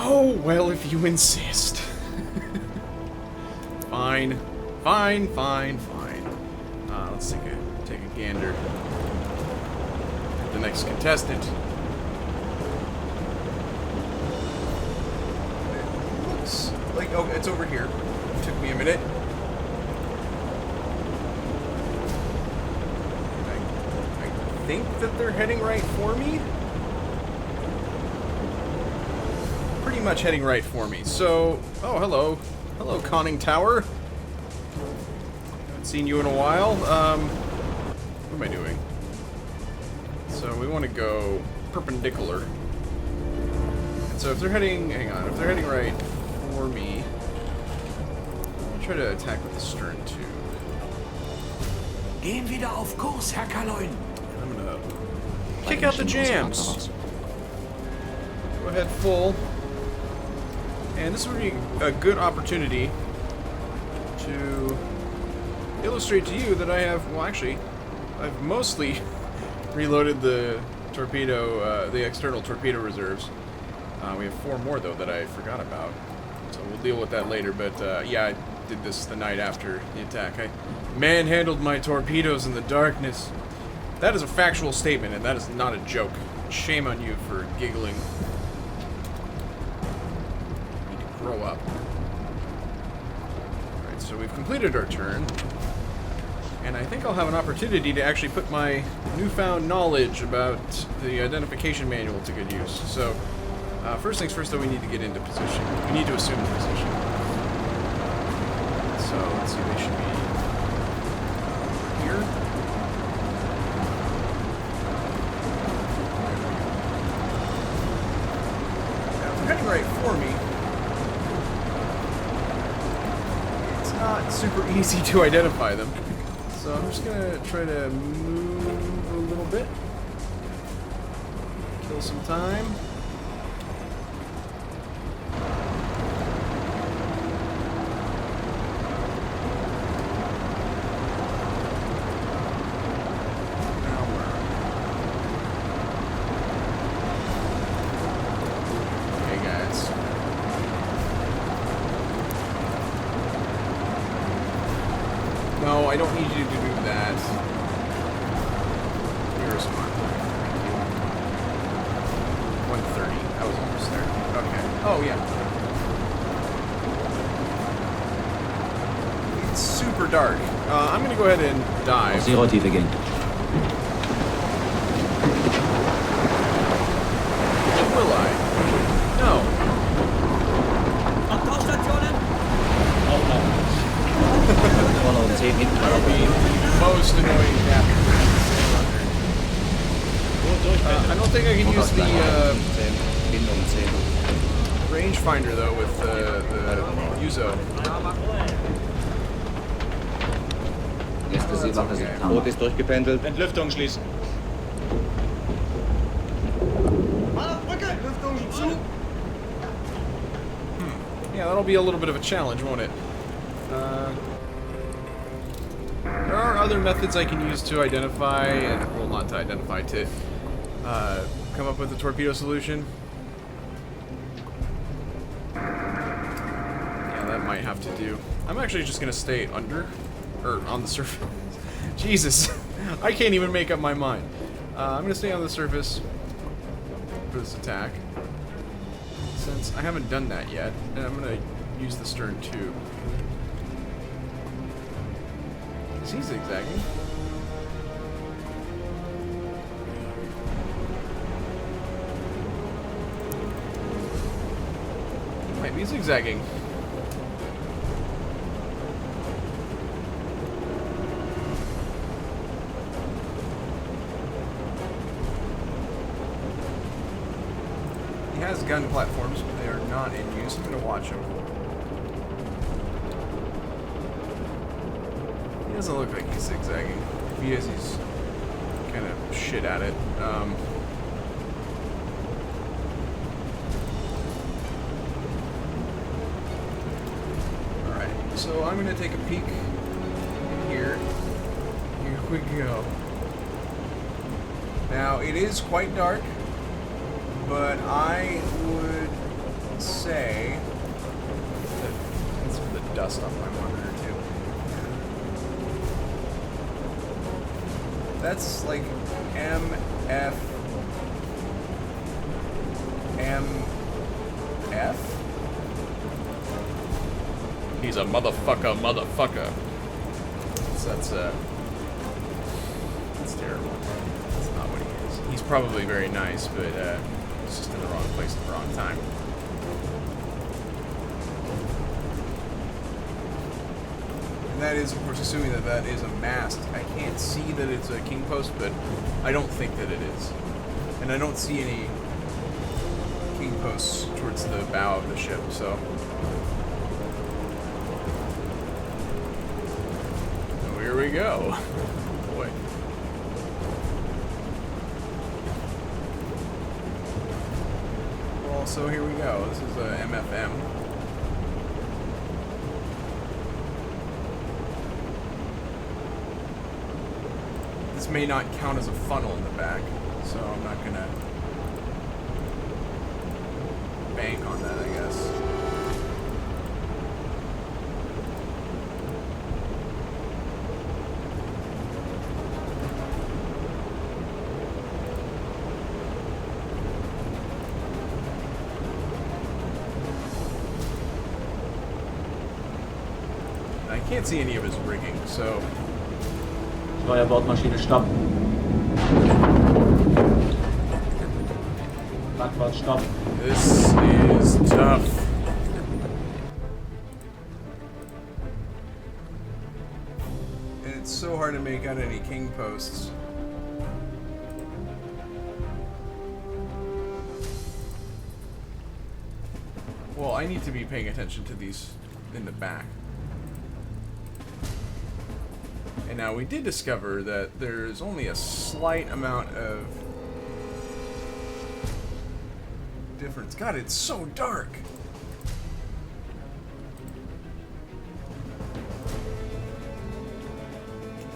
Oh, well, if you insist. Fine. Fine, fine, fine. Let's take a gander at the next contestant. It looks like, oh, it's over here. It took me a minute. I think that they're heading right for me. Pretty much heading right for me. So, oh, hello. Hello, conning tower. Haven't seen you in a while. What am I doing? So we want to go perpendicular. And so if they're heading, hang on, if they're heading right for me, I'll try to attack with the stern tube. Gehen wieder auf Kurs, Herr Kaloin. I'm gonna kick out the jams. Go ahead full. And this would be a good opportunity to illustrate to you that I have, well actually, I've mostly reloaded the torpedo, the external torpedo reserves. We have 4 more though that I forgot about. So we'll deal with that later, but yeah, I did this the night after the attack. I manhandled my torpedoes in the darkness. That is a factual statement, and that is not a joke. Shame on you for giggling. Grow up. Alright, so we've completed our turn. And I think I'll have an opportunity to actually put my newfound knowledge about the identification manual to good use. So, first things first though, we need to get into position. We need to assume the position. So, let's see, they should be here. Now, if they're heading right for me, not super easy to identify them. So I'm just gonna try to move a little bit. Kill some time. Now where are we? Okay, guys. No, I don't need you to do that. Here's one. Thank you. 130. I was almost there. Okay. Oh, yeah. It's super dark. I'm going to go ahead and dive. Zero Tiefe again. Will I? No. That would be the most annoying captain. I don't think I can use the rangefinder though with the Uzo. Erste Seewache sind klar. Boot ist durchgependelt. Entlüftung schließen. Yeah, that'll be a little bit of a challenge, won't it? There are other methods I can use to identify, and well, not to identify, to come up with a torpedo solution. Yeah, that might have to do. I'm actually just gonna stay under, or on the surface. Jesus, I can't even make up my mind. I'm gonna stay on the surface for this attack, since I haven't done that yet, and I'm gonna use the stern tube. Is he zigzagging? He might be zigzagging. He has gun platforms, but they are not in use. I'm going to watch him. He doesn't look like he's zigzagging. If he is, he's kind of shit at it. Alright, so I'm going to take a peek in here. Here we go. Now, it is quite dark, but I would dust off my monitor too. That's like MF. He's a motherfucker. So that's terrible. That's not what he is. He's probably very nice, but he's just in the wrong place at the wrong time. And that is, of course, assuming that that is a mast. I can't see that it's a king post, but I don't think that it is. And I don't see any king posts towards the bow of the ship, so... Here we go. Boy. Well, so here we go. This is a MFM. This may not count as a funnel in the back, so I'm not gonna bank on that, I guess. I can't see any of his rigging, so... Steuerbordmaschine stopp. Backbord stopp. This is tough. And it's so hard to make out any king posts. Well, I need to be paying attention to these in the back. And now we did discover that there's only a slight amount of difference. God, it's so dark.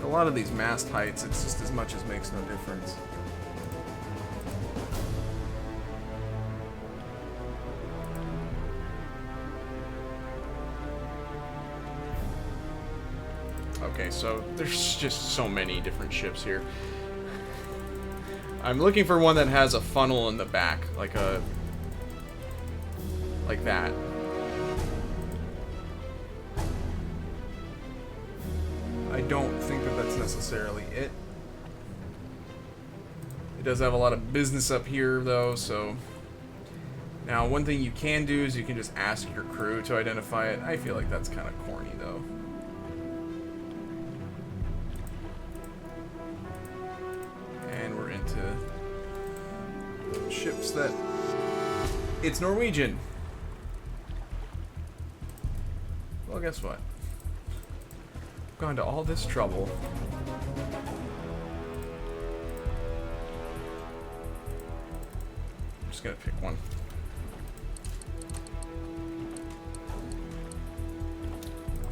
A lot of these mast heights, it's just as much as makes no difference. Okay, so there's just so many different ships here. I'm looking for one that has a funnel in the back, like that. I don't think that that's necessarily it. It does have a lot of business up here, though, so... Now, one thing you can do is you can just ask your crew to identify it. I feel like that's kind of corny, though. And we're into ships that... It's Norwegian! Well, guess what? I've gone to all this trouble. I'm just gonna pick one.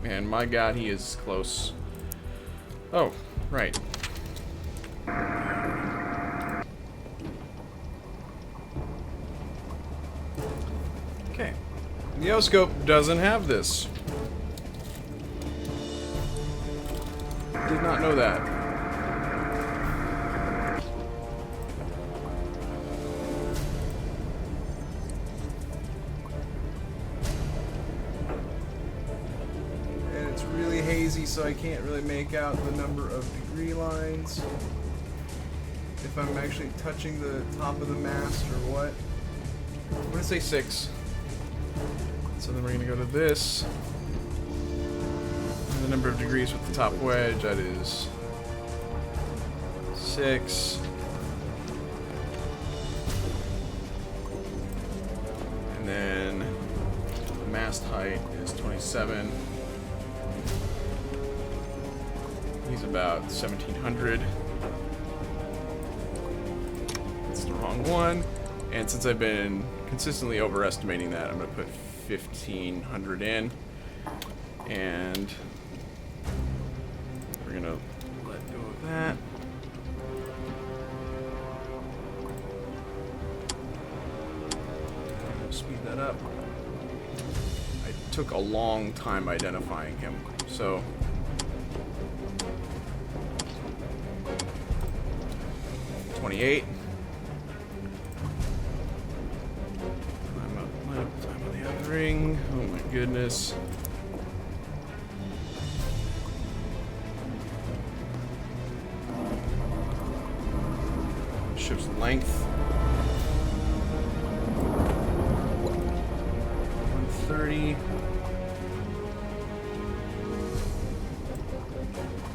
And my god, he is close. Oh, right. Okay. Neoscope doesn't have this. Did not know that. And it's really hazy, so I can't really make out the number of degree lines. If I'm actually touching the top of the mast or what. I'm gonna say 6. So then we're gonna go to this. The number of degrees with the top wedge, that is 6. And then the mast height is 27. He's about 1700. That's the wrong one. And since I've been consistently overestimating that, I'm going to put 1500 in. And we're gonna let go of that. We'll speed that up. I took a long time identifying him. So 28. Time of the other ring. Oh my goodness. Ship's length. 130.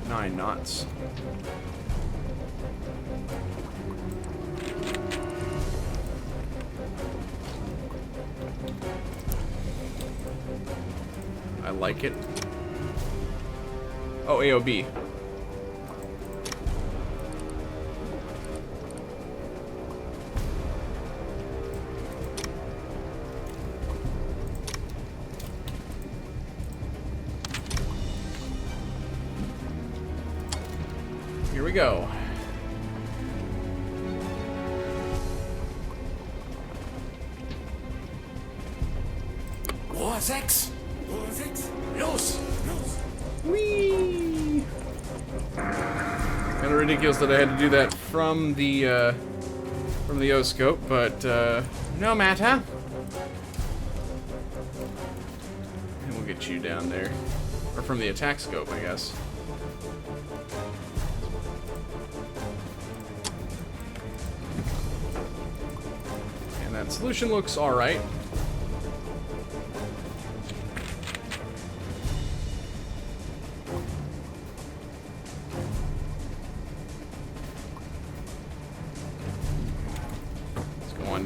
9 knots. I like it. Oh, AOB. Here we go. Rohr 6. Rohr 6. Los. Los. Whee! Kind of ridiculous that I had to do that from the O-scope, but no matter. And we'll get you down there, or from the attack scope, I guess. And that solution looks all right.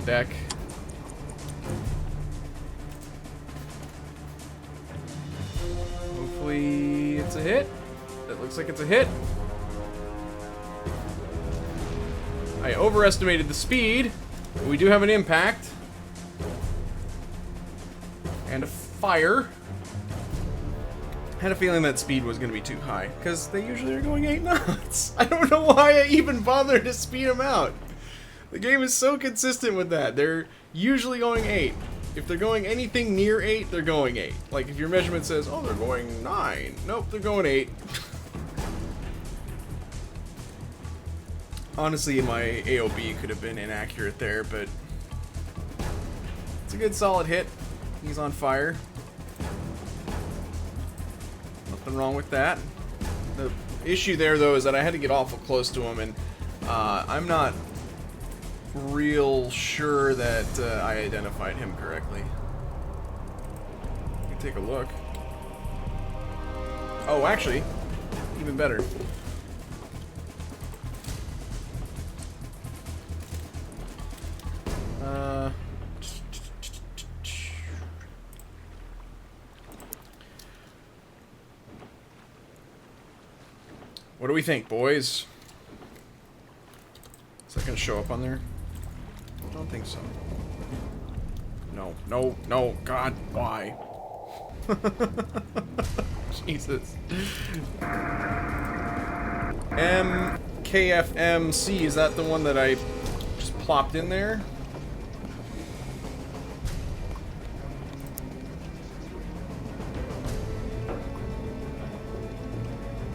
Deck. Hopefully it's a hit. That looks like it's a hit. I overestimated the speed, but we do have an impact. And a fire. I had a feeling that speed was going to be too high, because they usually are going 8 knots. I don't know why I even bothered to speed them out. The game is so consistent with that. They're usually going 8. If they're going anything near 8, they're going 8. Like if your measurement says, oh, they're going 9. Nope, they're going 8. Honestly, my AOB could have been inaccurate there, but it's a good solid hit. He's on fire. Nothing wrong with that. The issue there, though, is that I had to get awful close to him, and I'm not real sure that I identified him correctly. Let me take a look. Oh, actually, even better. What do we think, boys? Is that gonna show up on there? I don't think so. No, no, no, God, why? Jesus. MKFMC, is that the one that I just plopped in there?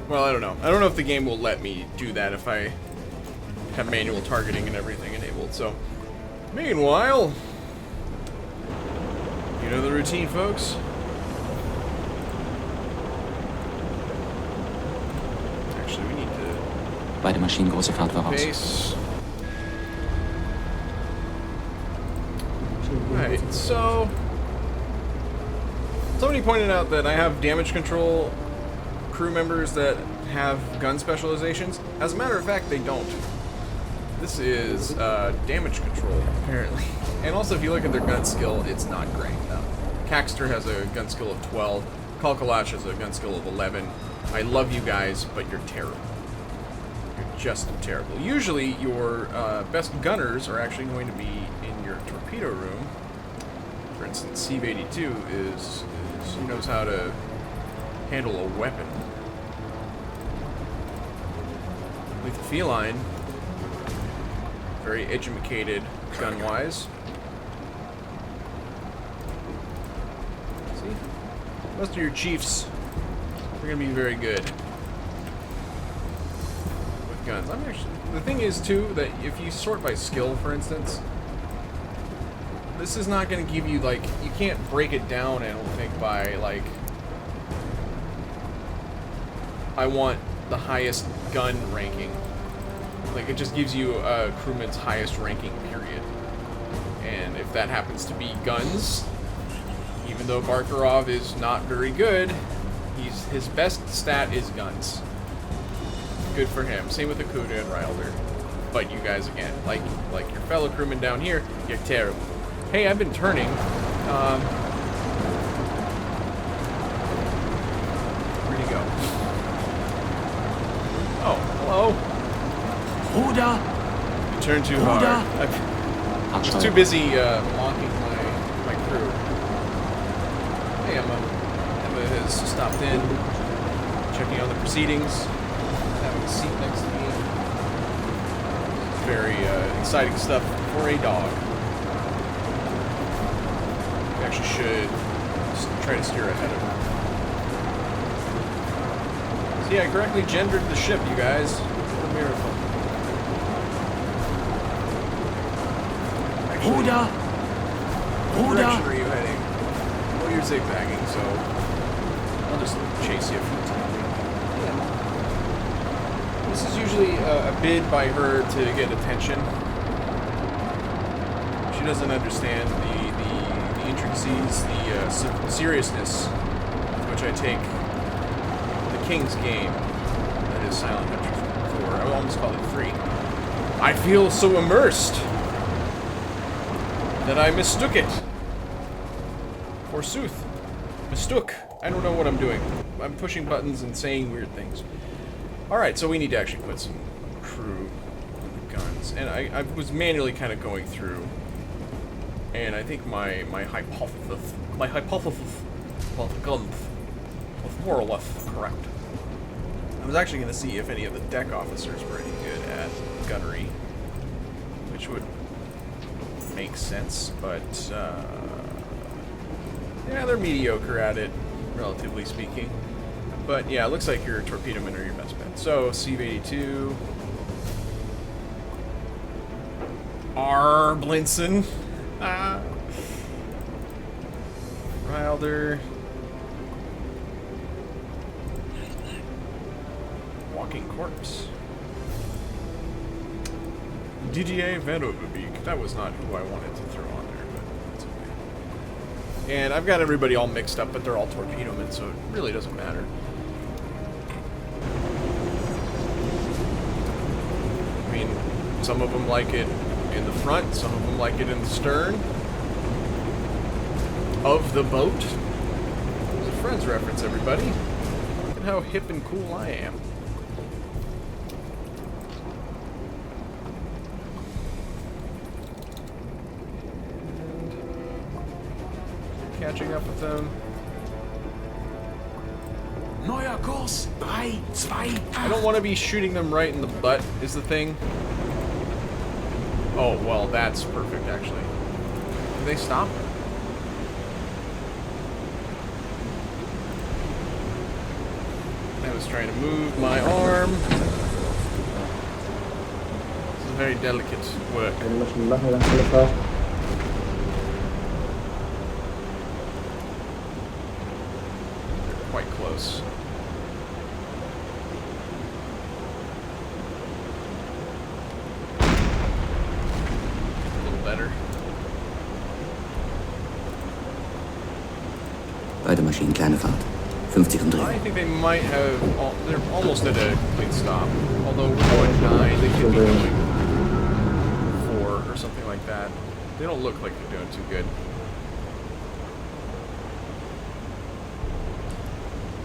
Well, I don't know. I don't know if the game will let me do that if I have manual targeting and everything enabled, so... Meanwhile... You know the routine, folks? Actually, we need to... Beide Maschinen große Fahrt voraus. Base. Alright, so... Somebody pointed out that I have damage control crew members that have gun specializations. As a matter of fact, they don't. This is damage control, apparently. And also, if you look at their gun skill, it's not great. Caxter has a gun skill of 12. Kalkalash has a gun skill of 11. I love you guys, but you're terrible. You're just terrible. Usually, your best gunners are actually going to be in your torpedo room. For instance, Steve 82 is he knows how to handle a weapon. With the feline, very educated gun-wise. See? Most of your chiefs are going to be very good with guns. I'm actually, the thing is, too, that if you sort by skill, for instance, this is not going to give you, like, you can't break it down, I don't think, by, like, I want the highest gun ranking. Like, it just gives you a crewman's highest ranking, period. And if that happens to be guns, even though Barkarov is not very good, his best stat is guns. Good for him. Same with Akuda and Rylder. But you guys, again, like your fellow crewmen down here, you're terrible. Hey, I've been turning. Where'd he go? Oh, hello. Bruder! You turned too hard. I was too busy mocking my crew. Hey, Emma has stopped in, checking on the proceedings, having a seat next to me. Very exciting stuff for a dog. We actually should try to steer ahead of her. So yeah, I correctly gendered the ship, you guys. What a miracle. Bruder! What direction are you heading? Well, you're zigzagging, so I'll just chase you a few times. Yeah. This is usually a bid by her to get attention. She doesn't understand the intricacies, the seriousness with which I take the King's game. That is Silent Hunter 4. I would almost call it 3. I feel so immersed that I mistook it. Forsooth. Mistook. I don't know what I'm doing. I'm pushing buttons and saying weird things. Alright, so we need to actually put some crew on the guns. And I was manually kind of going through. And I think my hypothesis about the guns was more or less correct. I was actually going to see if any of the deck officers were any good at gunnery. Which would make sense, but yeah, they're mediocre at it, relatively speaking. But yeah, it looks like your torpedo men are your best bet. So CV-82, Blinson, Rylder, Walking Corpse. DGA Vanderbeek. That was not who I wanted to throw on there, but that's okay. And I've got everybody all mixed up, but they're all torpedo men, so it really doesn't matter. I mean, some of them like it in the front, some of them like it in the stern of the boat. It's a Friends reference, everybody. Look at how hip and cool I am. Catching up with them. Neuer Kurs 3, 2, 8. I don't want to be shooting them right in the butt, is the thing. Oh, well, that's perfect, actually. Did they stop? I was trying to move my arm. This is very delicate work. Quite close. A little better. Beide Maschinen kleine Fahrt. 50 Umdrehungen. I think they might have. They're almost at a complete stop. Although we're going 9, they could be going 4 or something like that. They don't look like they're doing too good.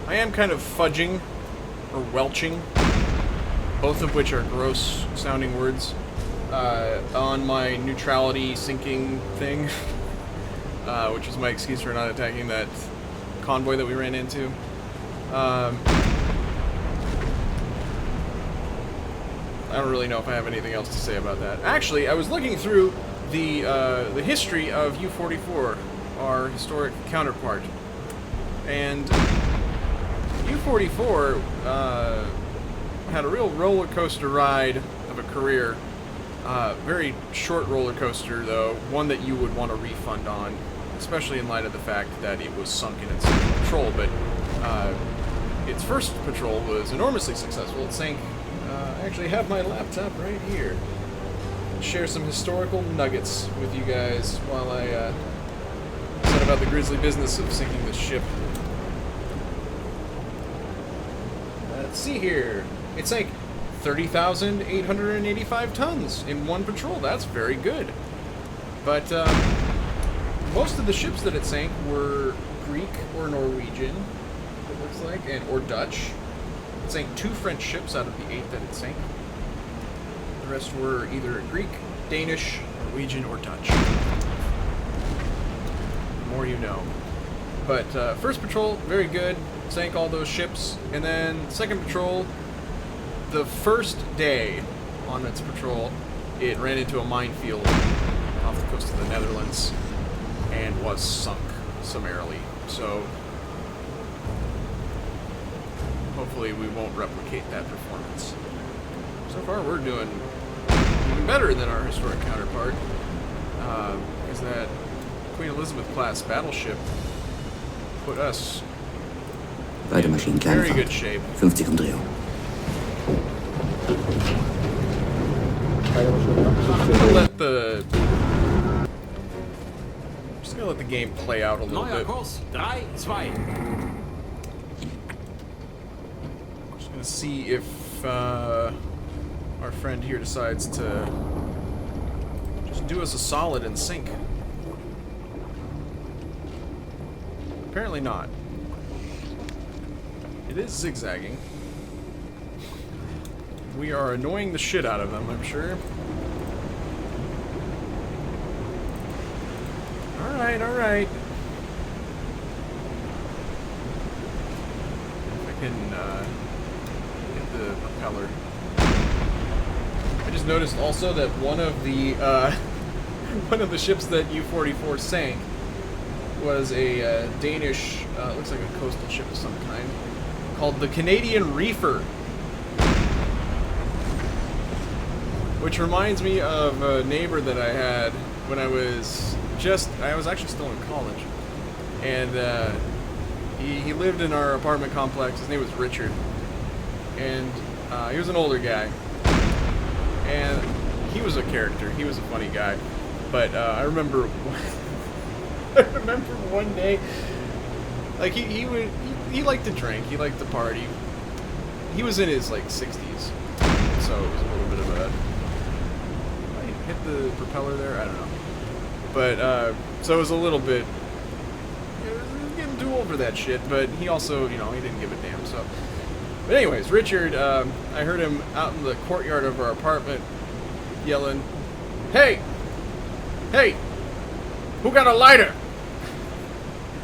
I am kind of fudging, or welching, both of which are gross sounding words, on my neutrality sinking thing, which is my excuse for not attacking that convoy that we ran into. I don't really know if I have anything else to say about that. Actually, I was looking through the history of U-44, our historic counterpart. And U-44 had a real roller coaster ride of a career. Very short roller coaster, though, one that you would want a refund on, especially in light of the fact that it was sunk in its patrol. But its first patrol was enormously successful. It sank. I actually have my laptop right here. Share some historical nuggets with you guys while I said about the grisly business of sinking this ship. Let's see here. It sank 30,885 tons in one patrol. That's very good. But most of the ships that it sank were Greek or Norwegian, it looks like, or Dutch. It sank 2 French ships out of the 8 that it sank. The rest were either Greek, Danish, Norwegian, or Dutch. The more you know. But first patrol, very good. Sank all those ships. And then second patrol, the first day on its patrol, it ran into a minefield off the coast of the Netherlands and was sunk summarily. So hopefully we won't replicate that performance. So far we're doing even better than our historic counterpart, because that Queen Elizabeth class battleship put us Beide Maschinen in very Kleinfahrt. good shape. 50 Umdrehung. Just gonna let the game play out a little Neuer bit. Kurs 3-2. Just gonna see if our friend here decides to just do us a solid and sink. Apparently not. It is zigzagging. We are annoying the shit out of them, I'm sure. Alright, alright. If I can hit the propeller. I just noticed also that one of the one of the ships that U-44 sank was a Danish, looks like a coastal ship of some kind, called the Canadian Reefer. Which reminds me of a neighbor that I had when I was actually still in college. And he lived in our apartment complex. His name was Richard. And he was an older guy. And he was a character. He was a funny guy. But I remember one day, like he liked to drink. He liked to party. He was in his like 60s. So it was a little bit of a... hit the propeller there? I don't know. But, so it was a little bit... It was getting too old for that shit, but he also, you know, he didn't give a damn, so... But anyways, Richard, I heard him out in the courtyard of our apartment yelling, "Hey! Hey! Who got a lighter?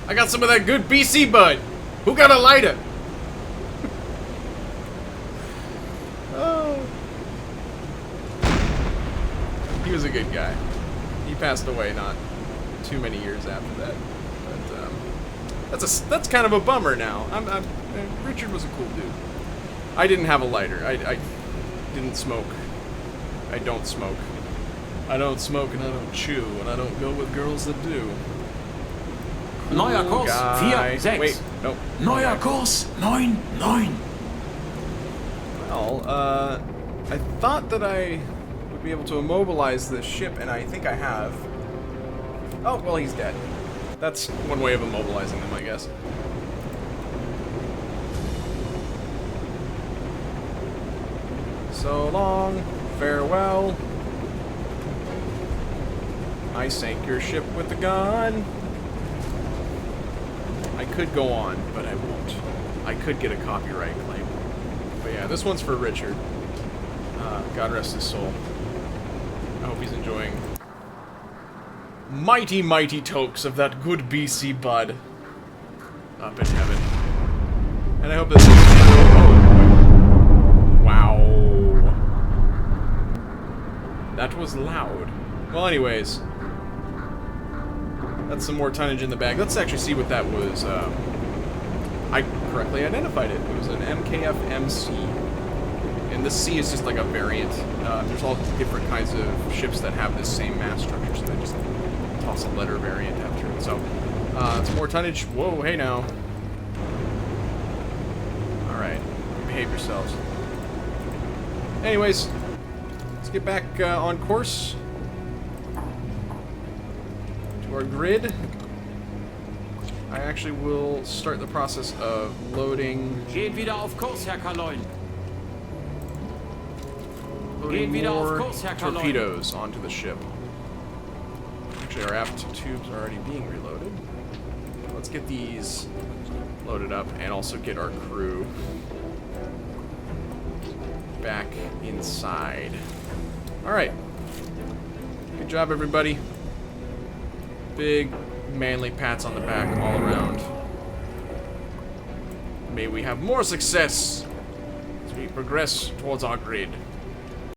I got some of that good BC bud! Who got a lighter?" Oh... He was a good guy. He passed away not too many years after that. But that's kind of a bummer now. Richard was a cool dude. I didn't have a lighter. I didn't smoke. I don't smoke. I don't smoke and I don't chew, and I don't go with girls that do. Neuer Kurs 4-6. Wait, no. Neuer Kurs 9-9. Well, I thought that I would be able to immobilize this ship, and I think I have. Oh, well, he's dead. That's one way of immobilizing them, I guess. So long, farewell. I sank your ship with a gun. I could go on, but I won't. I could get a copyright claim. But yeah, this one's for Richard. God rest his soul. I hope he's enjoying mighty, mighty tokes of that good BC bud up in heaven. And I hope this is... Oh, wow. That was loud. Well, anyways. That's some more tonnage in the bag. Let's actually see what that was I correctly identified it. It was an MKF-MC. And the C is just like a variant. There's all different kinds of ships that have this same mass structure, so they just toss a letter variant after it. So, it's more tonnage. Whoa, hey now. Alright, behave yourselves. Anyways, let's get back on course to our grid. I actually will start the process of loading. Geht wieder auf Kurs, Herr Kaloin. Loading Geht wieder auf more Kurs, Herr Kaloin. torpedoes onto the ship. Actually, our aft tubes are already being reloaded. Let's get these loaded up and also get our crew back inside. Alright. Good job, everybody. Big, manly pats on the back all around. May we have more success as we progress towards our grid.